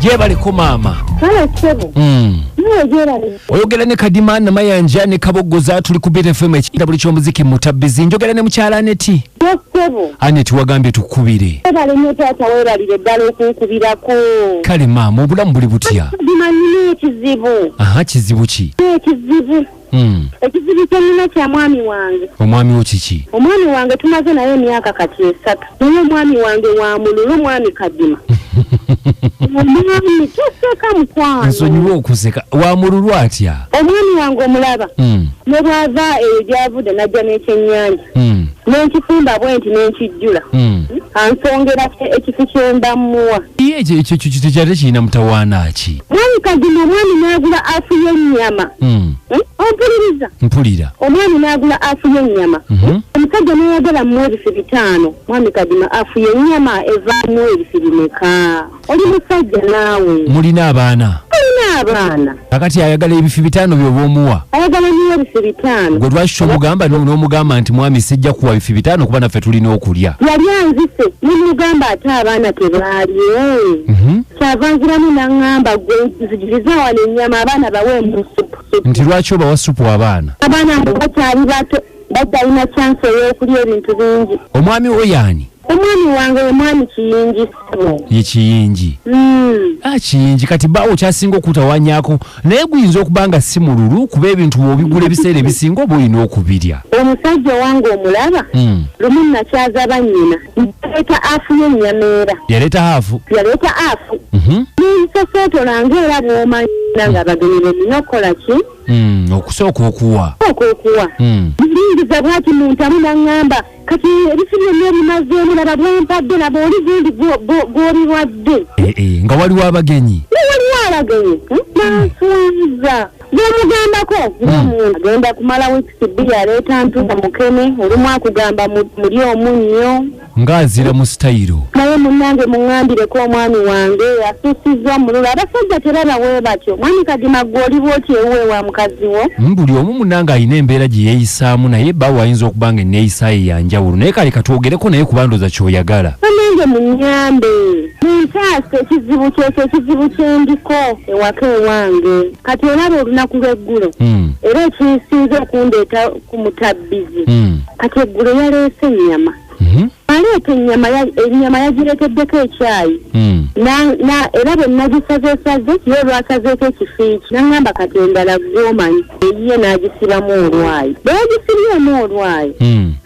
Jebaliko maama. Sebo. Oyogera ne Kadima na Mayanja ne Kabogoza tuli ku BFM ekitabo ky'omuziki mutabbizi. Njogera ne mukyala Aneti. Sebo. Aneti wagambye tukubire. Ebale nnyo taata weebalire ddala okunkubirako. Kale maama obulamu buli butya? Dimanyine ekizibu. Aha, kizibu ki? Ekizibu. Ekizibu kyonna kya mwami wange. Omwami wo kiki? Omwami wange tumaze naye emyaka kati 3. Naye omwami wange wa mululu mwami Kadima. Omwami toseka mukwano. Nsonyiwa okuseka. Wa mululu atya? Omwami wange omulaba. Ne bw'ava ebyavudde najja n'ekyennyanja. N'enkifumba bwenti n'enkijjula. Ansongera ekifu ky'embamuwa. Ekyo tekyali kirina mutawaana ki? Mwami Kadima omwami n'agula afu y'ennyama. Ompuliriza? Mpulira. Omwami n'agula afu y'ennyama. Omusajja n'ayagala mu ebifi 5. Mwami Kadima afu y'ennyama evaamu ebifi 4. Oli musajja naawe. Mulina abaana? Mulina abaana. Kakati ayagala ebifi 5 by'obwomuwa. Ayagala nnyo ebifi 5. Gwe lwaki omugamba n'omugamba nti mwami sijja kuwa ebifi 5 kuba naffe tulina okulya. Yali anzise n'omugamba ate abaana tebaalye. Kyavanziramu n'aŋŋamba gwe nzijiriza wano ennyama abaana bawe mu supu. Nti lwaki obawa supu abaana? Abaana mbu bakyali bato badalina chance ey'okulya ebintu bingi. Omwami wo yaani? Omwami wange ye mwami Kiyingi. Ye Kiyingi. Kiyingi kati baawo kyasinga okutawanyaako naye guyinza okuba nga si mululu kuba ebintu bw'obigula ebiseera ebisinga oba olina okubirya. Omusajja wange omulaba lumu nakyaza bannyina yaleeta afu y'ennyama. Yaleeta afu? Yaleeta afu. N'ensosootola ng'era bw'omanyi nga bagenyi bennina okukola ki? Okusooka okuwa. Biringiza bw'ati mu ntamu n'aŋŋamba kati ebifi byonna ebimazeemu laba bwempadde nabo oli gundi gw'obiwadde. Nga waliwo abagenyi? Waliwo abagenyi. Nansuubiza. Gw'omugambako ng'omuntu agenda kumala wiikisi 2 aleeta ntuza mukene olumu akugamba muli omunnyo. Ng'azira mu sitayiro. Naye munnange muŋŋambireko omwami wange asuusizza mululu. Abasajja tebaba batyo. Mwami Kadima gwe oli bw'oti ewuwe wa mukazi wo. Buli omu munnange alina embeera gye yeeyisaamu naye baawo ayinza okuba nga enneeyisa ye ya njawulo naye kale katwogereko naye kuba ndooza ky'oyagala. Nange munnyambe muntaase ekizibu kyekyo ekizibu kyendiko ewaka ewange. Kati olaba olunaku lw'eggulo era ekinsinze okundeeta ku mutabbizi. Kati eggulo yaleese ennyama. Aleeta ennyama yagireeteddeko ekyayi. Era bwe nagisazeesaze ye lwasazeeko ekifiiki n'aŋŋamba kati endala gw'omanyi eyiye n'agisibamu olwayi. Bwe yagisibyeemu olwayi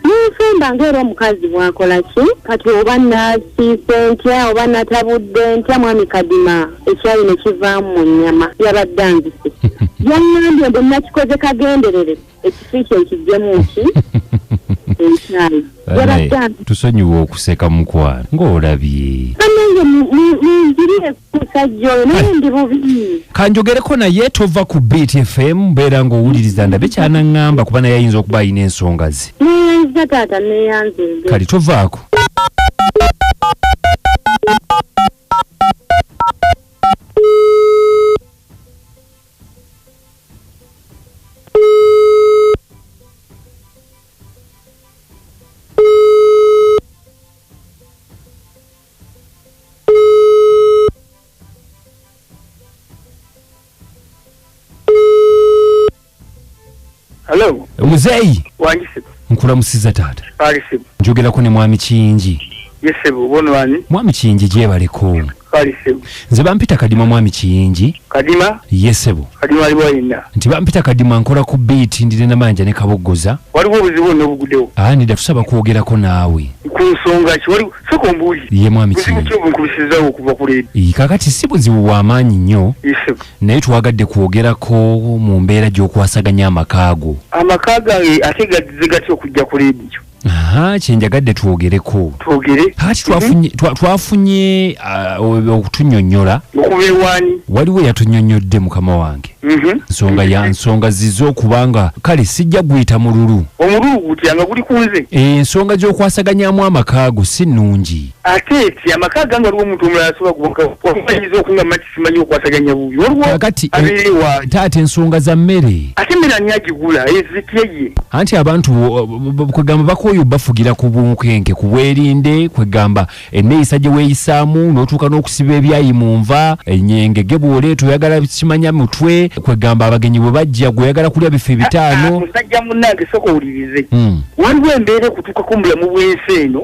n'enfumba ng'era omukazi bw'akola ki? Kati oba nasiise ntya oba natabudde ntya mwami Kadima ekyayi ne kivaamu mu nnyama yabadde anzise. Yaŋŋambye bwe nakikoze kagenderere ekifiiki ekiggyemu ki? Tusonyiwa okuseka mukwano ng'olabye. Nange munjirire ku musajja oyo naye ndi bubi. Kanjogereko naye tova ku BFM mbeera ng'owuliriza ndabe kyanaŋŋamba kuba naye ayinza okuba alina ensonga ze. Neyanziza taata neyanze. Kali tovaako. Hello. Muzeeyi. Wanjisibu. Nkulamusiza taata. Kalisibu. Njogerako ne mwami Kiyingi. Yesibu bono wani. Mwami Kiyingi gyebaleko. Kalisibu. Nze bampita Kadima mwami Kiyingi. Kadima? Yesibu. Kadima aliwo yinna. Nti bampita Kadima nkola ku beat ndire na Manja ne Kabogoza. Waliwo obuzibu n'obuguddewo. Nida tusaba kwogerako naawe. Ku nsonga ki waliwo soko mbuuli. Ye mwami Kiyingi. Nkubisizzawo okuva ku leedi. Kakati si buzibu bw'amaanyi nnyo. Yesibu. Naye twagadde kwogerako mu mbeera gy'okwasaganya amakaago. Amakaago ate gaddize gatya okujja ku leedi kyo. Kyenjagadde twogereko. Twogere. Kati twafunye okutunnyonnyola. Okubeewani. Waliwo yatunnyonnyodde mukama wange. Nsonga zizo okubanga kale sijja guyita mululu. Omululu gutya nga guli kunze. Ensonga gy'okwasaganyamu amakaago si nnungi. Ate ti amakaago nga waliwo omuntu omulala asobola kubamanyiza okungamba nti simanyi okwasaganya bubi. Kakati taata ensonga za mmere. Ate mmere ani agigula ezitye ye. Anti abantu kwegamba bakooye oyo bafugira ku bunkenke ku bwerinde kwegamba enneeyisa gye weeyisaamu n'otuuka n'okusiba ebyayi mu nva enyengege bw'oleeta oyagala kimanya mutwe kwegamba abagenyi bwe bajja gweyagala kulya bife bitano musajja munnange sooka owulirize waliwo embeera okutuukako mu bulamu bw'ensi eno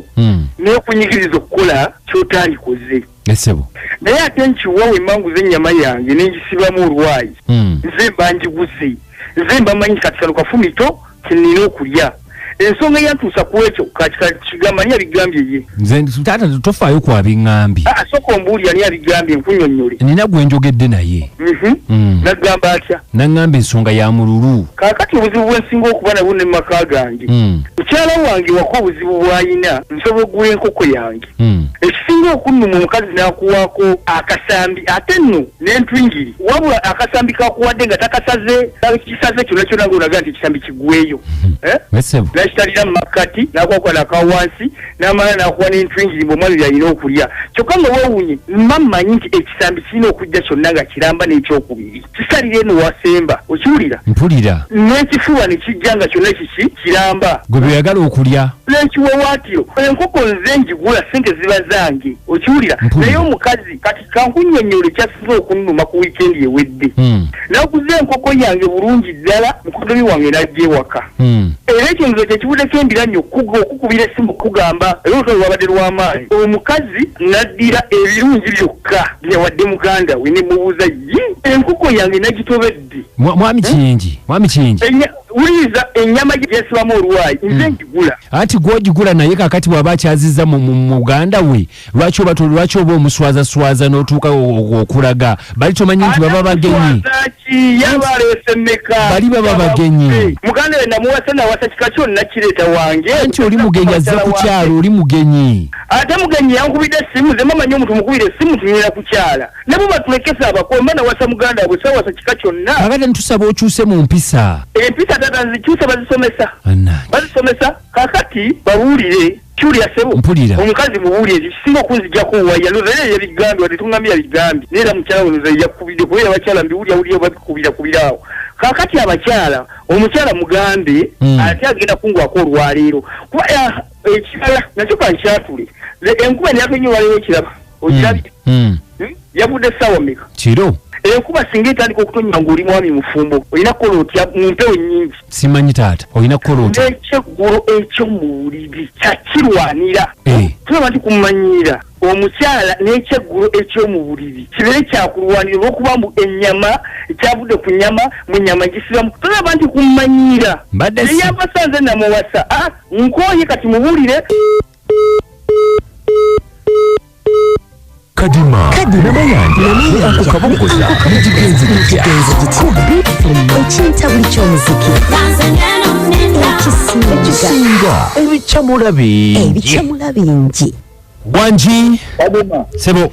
n'okunyigiriza okukola ky'otandikoze esebo naye ate nkiwawo emmangu z'ennyama yange n'engisibamu olwayi nze mba njiguze nze mba manyi kati kano kafumito kenina okulya ensonga eyantuusa ku ekyo kigamba ani abigambye ye nze taata tofaayo ku abiŋŋambye sooka ombuulira ani abigambye nkunnyonnyole nina gwe njogedde naye naggamba atya naŋŋamba ensonga ya mululu kaakati obuzibu bwensinga okuba nabwo ne maka gange mukyala wange wako obuzibu bw'ayina nsobola okugula enkoko yange ekisinga okunnuma omukazi n'akuwaako akasambi ate nno n'entwingiri wabula akasambi kakuwadde nga takasaze kisaze kyonna kyonna ng'onaga nti ekisambi kigweyo nakitalira mu makkati n'akwakula nakawansi n'amala n'akuwa n'entwingiri ng'omwana byalina okulya kyokka nga weewunye mba mmanyi nti ekisambi kirina okujja kyonna nga kiramba n'ekyokubiri kisalira eno wasemba okiwulira mpulira n'ekifuba ne kijja nga kyonna kiki kiramba gwe byeyagala okulya n'ekiwawaatiro enkoko nze njigula sente ziba zange okiwulira naye omukazi kati kankunnyonnyole kyasinza okunnuma ku wiikendi ewedde naguze enkoko yange bulungi ddala mukodomi wange n'ajja ewaka era ekyo nze kyekibudeko embira nnyo okukubira essimu kugamba era olutalo lwabadde lw'amaanyi omukazi n'addira ebirungi byokka byawadde muganda we ne mubuuza enkoko yange nagitobedde mwami kingi wuliriza ennyama gyesibamu olwayi nze njigula ati gw'ogigula naye kakati bw'aba akyazizza mu muganda we lwaki oba omuswazaswaza n'otuuka okulaga bali tomanyi nti baba bagenyi bali baba bagenyi muganda we namuwasa nawasa kika kyonna kireeta wange anti oli mugenyi azza ku kyalo oli mugenyi ate mugenyi yankubidde essimu ze mamanyi omuntu mukubira essimu tunyera ku kyala ne buba tulekesa abakomba nawasa muganda we sawasa kika kyonna kakati ntusaba okyuse mu mpisa empisa tata nzikyusa bazisomesa kakati bawulire kyulira sebo omukazi mubuulire kisinga okunzijjako waya nozaye yabigambi wadde tungambye yabigambi neera mukyala wenoza yakubidde kubera abakyala mbiwulya babikubira kakati abakyala omukyala mugambe ate agenda kungwako olwaleero kuba ekirala nakyo kankyatule enkuba neyatonye olwaleero ekiraba okirabye yavudde essaawa mmeka kiro enkuba singa etandika okutonya ng'oli mwami mufumbo olina kukola otya mu mpewo nnyingi simanyi taata olina kukola otya n'ekyeggulo eky'omuwuliri kyakirwanira tulaba nti kumumanyira omukyala n'ekyeggulo eky'omuwuliri kibeere kyakulwanira olw'okuba mbu ennyama ekyavudde ku nyama mu nyama gisibamu tulaba nti kumumanyira eyava sanze namuwasa nkooye kati muwulire Kadima namayanja ako kabongoza mukigenzi tutya ekintabuli ky'omuziki ekisinga ebicamula bingi Wanji sebo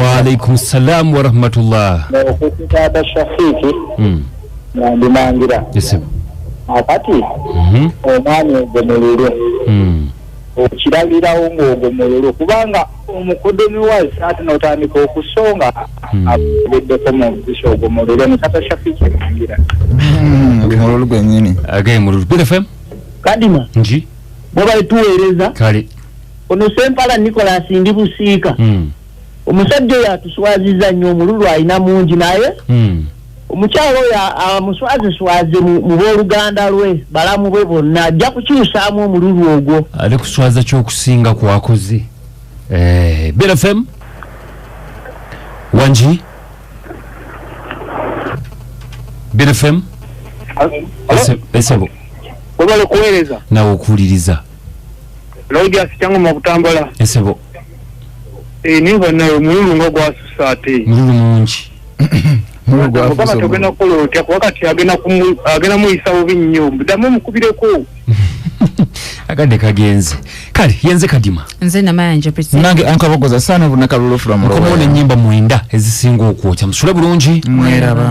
waalaikum salam warahmatullah okukitada Shafiki nandimangira sebo akati omwami ogomolere okirabirawo ng'ogomolere kubanga omukodomi wa saati n'otandika okusonga abeddeko mu bisha ogomolere mukata Shafiki nangira ogomolere gwennyini mululu Good FM Kadima nji bwe balituweereza kale ono Sempala Nicholas ndi Busiika omusajja oyo atuswaziza nnyo omululu alina mungi naye omukyalo oyo amuswazeswaze mu booluganda lwe balamu bwe bonna ajja kukyusaamu omululu ogwo ali kuswaza ky'okusinga kwakoze Good FM Wanji Good FM esebo obale kuweereza nawe okuwuliriza Rogers cyangwa mu butambala esebo niba nayo mululu ngo gwasusa ate mululu mungi Mugaba togena kulo otya wakati agena muyisa obi nnyo damu mukubireko akade kagenze kale yenze Kadima nze namayanja pesi nange ankabogoza sana bunaka lulu from komone nyimba mwenda ezisinga okwokya musule bulungi mweraba